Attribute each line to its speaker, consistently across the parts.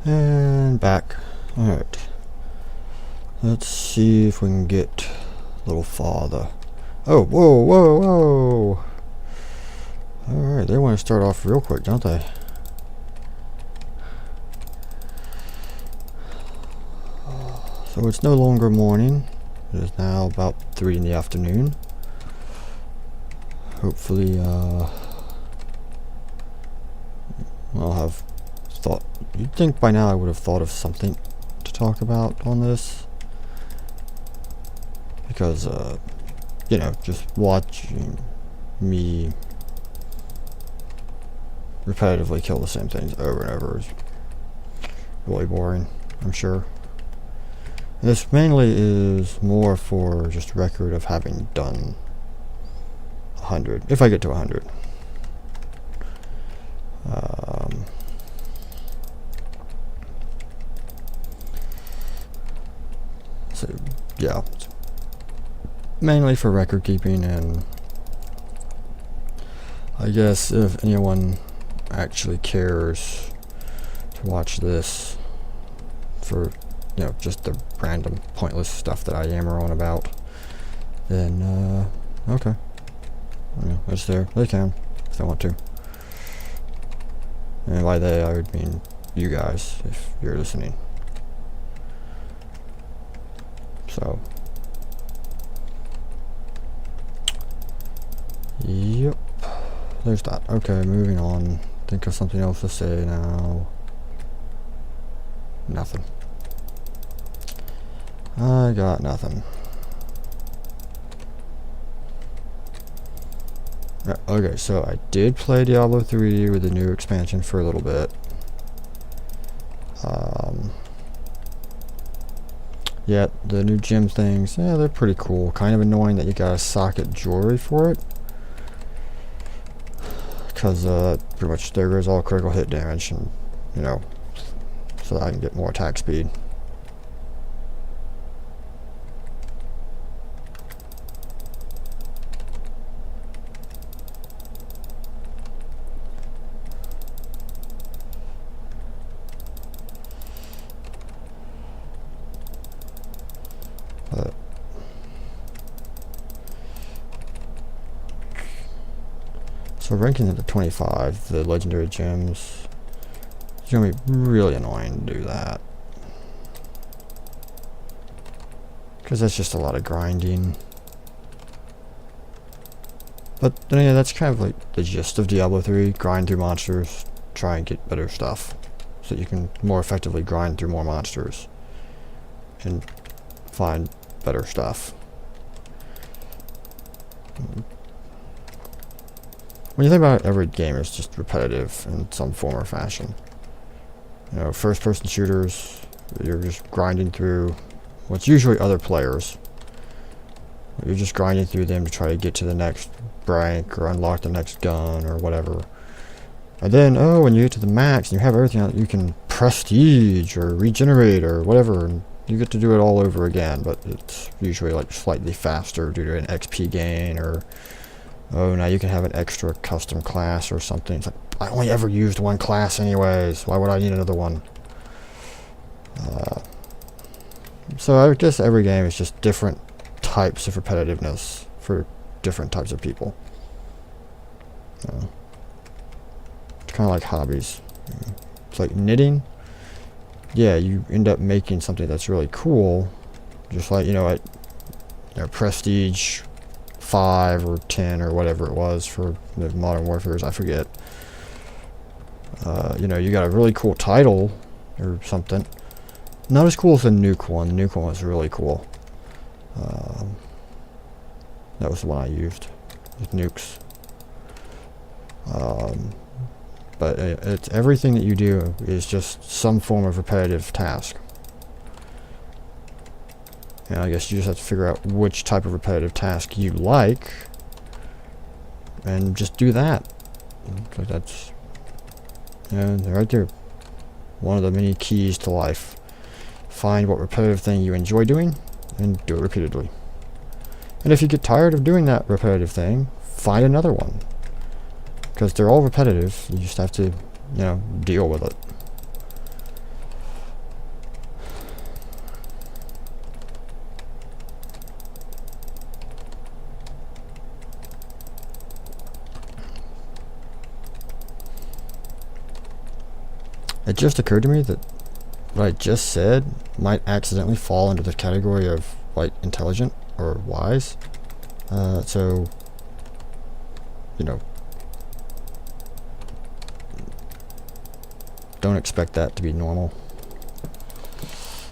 Speaker 1: And back. Alright. Let's see if we can get a little farther. Oh, whoa, whoa, whoa! Alright, they want to start off real quick, don't they? So it's no longer morning. It is now about 3 in the afternoon. Hopefully, I'll have thought. You'd think by now I would have thought of something to talk about on this. Because, you know, just watching me repetitively kill the same things over and over is really boring, I'm sure. And this mainly is more for just record of having done 100, if I get to 100. So, yeah. Mainly for record keeping, and I guess if anyone actually cares to watch this for, you know, just the random pointless stuff that I yammer on about, then okay, yeah, it's there. They can if they want to, and by they I would mean you guys if you're listening. So yep, there's that. Okay, moving on. Think of something else to say now. Nothing. I got nothing. Right, okay, so I did play Diablo 3 with the new expansion for a little bit. Yeah, the new gem things, yeah, they're pretty cool. Kind of annoying that you gotta socket jewelry for it. Because pretty much there goes all critical hit damage, and, you know, so that I can get more attack speed. So ranking it to 25, the legendary gems, it's gonna be really annoying to do that. Because that's just a lot of grinding. But then yeah, that's kind of like the gist of Diablo 3, grind through monsters, try and get better stuff. So you can more effectively grind through more monsters and find better stuff. When you think about it, every game is just repetitive in some form or fashion. You know, first-person shooters, you're just grinding through what's usually other players. You're just grinding through them to try to get to the next rank or unlock the next gun or whatever. And then, oh, when you get to the max and you have everything out, you can prestige or regenerate or whatever, and you get to do it all over again, but it's usually like slightly faster due to an XP gain, or oh, now you can have an extra custom class or something. It's like, I only ever used one class anyways. Why would I need another one? So I guess every game is just different types of repetitiveness for different types of people. It's kind of like hobbies. It's like knitting. Yeah, you end up making something that's really cool. Just like, you know, at Prestige 5 or 10 or whatever it was for the Modern Warfares, I forget. You know, you got a really cool title or something. Not as cool as the nuke one. The nuke one was really cool. That was the one I used with nukes. But it's everything that you do is just some form of repetitive task. And I guess you just have to figure out which type of repetitive task you like and just do that. So that's, and right there, one of the many keys to life. Find what repetitive thing you enjoy doing and do it repeatedly. And if you get tired of doing that repetitive thing, find another one. Because they're all repetitive, you just have to, you know, deal with it. It just occurred to me that what I just said might accidentally fall into the category of like intelligent or wise. So, you know, don't expect that to be normal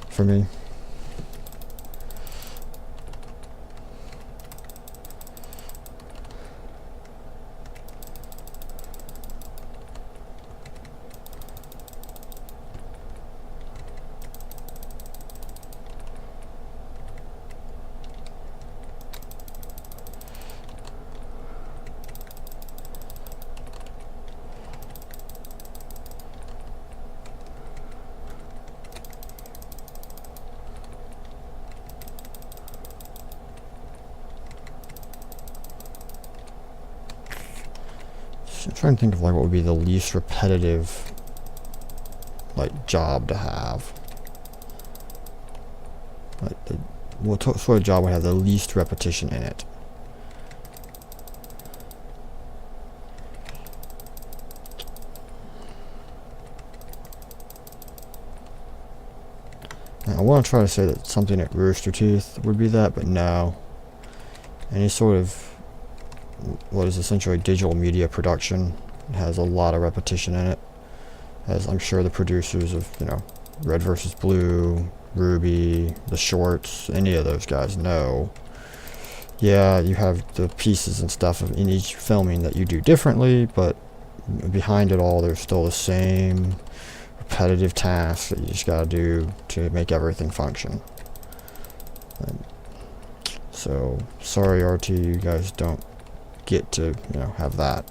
Speaker 1: for me. I'm trying to think of like what would be the least repetitive like job to have. Like what sort of job would have the least repetition in it? Now, I want to try to say that something at Rooster Teeth would be that, but no. Any sort of what is essentially digital media production has a lot of repetition in it, as I'm sure the producers of, you know, Red vs. Blue, Rwby, The Shorts, any of those guys know. Yeah, you have the pieces and stuff in each filming that you do differently, but behind it all, there's still the same repetitive tasks that you just gotta do to make everything function. So, sorry RT, you guys don't get to, you know, have that.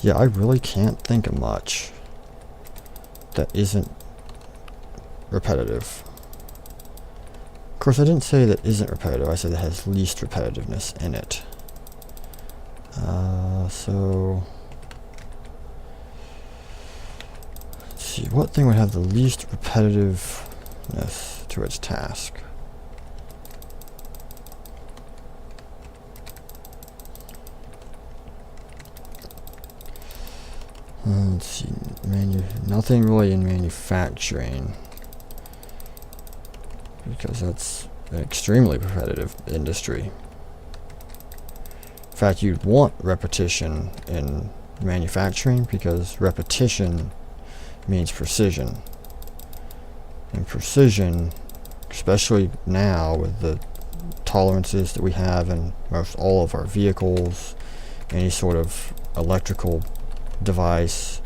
Speaker 1: Yeah, I really can't think of much that isn't repetitive. Of course, I didn't say that isn't repetitive, I said that has least repetitiveness in it. So let's see, what thing would have the least repetitiveness to its task? Let's see, nothing really in manufacturing, because that's an extremely repetitive industry. In fact, you'd want repetition in manufacturing because repetition means precision. And precision, especially now with the tolerances that we have in most all of our vehicles, any sort of electrical device,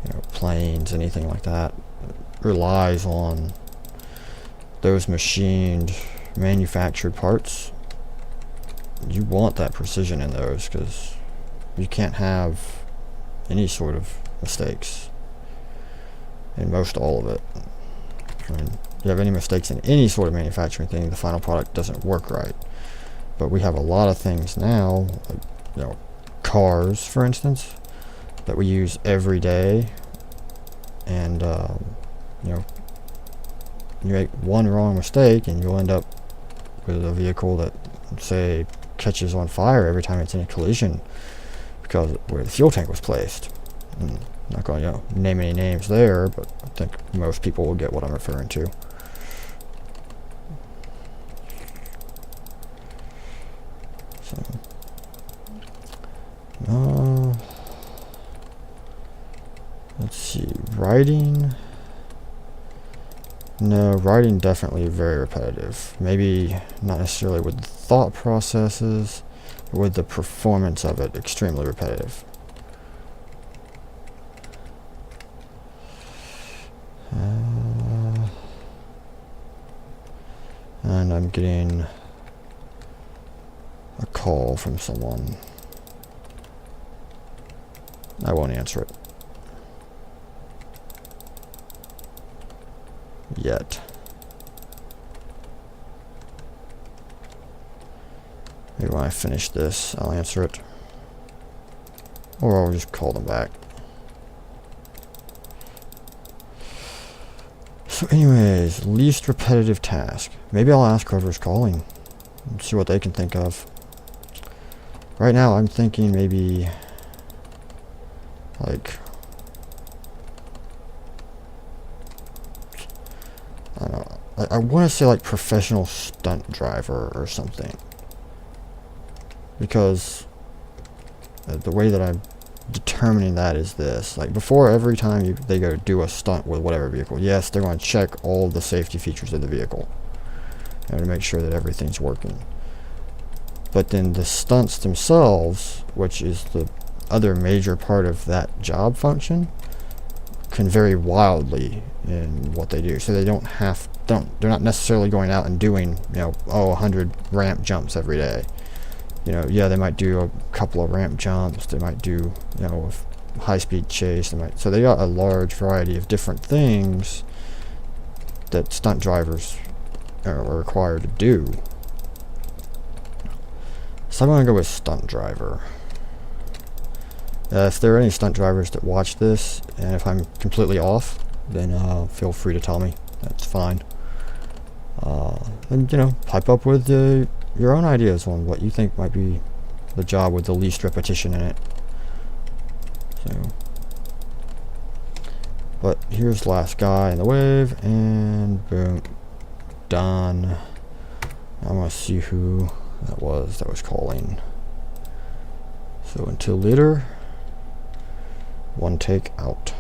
Speaker 1: you know, planes, anything like that, relies on those machined, manufactured parts. You want that precision in those because you can't have any sort of mistakes in most all of it. I mean, you have any mistakes in any sort of manufacturing thing, the final product doesn't work right. But we have a lot of things now, like, you know, cars, for instance, that we use every day, and you know, you make one wrong mistake and you'll end up with a vehicle that, say, catches on fire every time it's in a collision because where the fuel tank was placed. And I'm not going to, you know, name any names there, but I think most people will get what I'm referring to. So, let's see, writing. No, writing definitely very repetitive. Maybe not necessarily with the thought processes, but with the performance of it, extremely repetitive. And I'm getting a call from someone. I won't answer it yet. Maybe when I finish this, I'll answer it. Or I'll just call them back. So anyways, least repetitive task. Maybe I'll ask whoever's calling and see what they can think of. Right now I'm thinking maybe like, I don't know, I want to say like professional stunt driver or something, because the way that I'm determining that is this: like before every time they go to do a stunt with whatever vehicle, yes, they're going to check all the safety features of the vehicle and to make sure that everything's working. But then the stunts themselves, which is the other major part of that job function, can vary wildly in what they do. So they they're not necessarily going out and doing, 100 ramp jumps every day. Yeah, they might do a couple of ramp jumps, they might do, a high-speed chase, so they got a large variety of different things that stunt drivers are required to do. So I'm going to go with stunt driver. If there are any stunt drivers that watch this, and if I'm completely off, then feel free to tell me. That's fine. And, pipe up with your own ideas on what you think might be the job with the least repetition in it. So, but here's the last guy in the wave, and boom, done. I'm going to see who that was calling. So until later, one take out.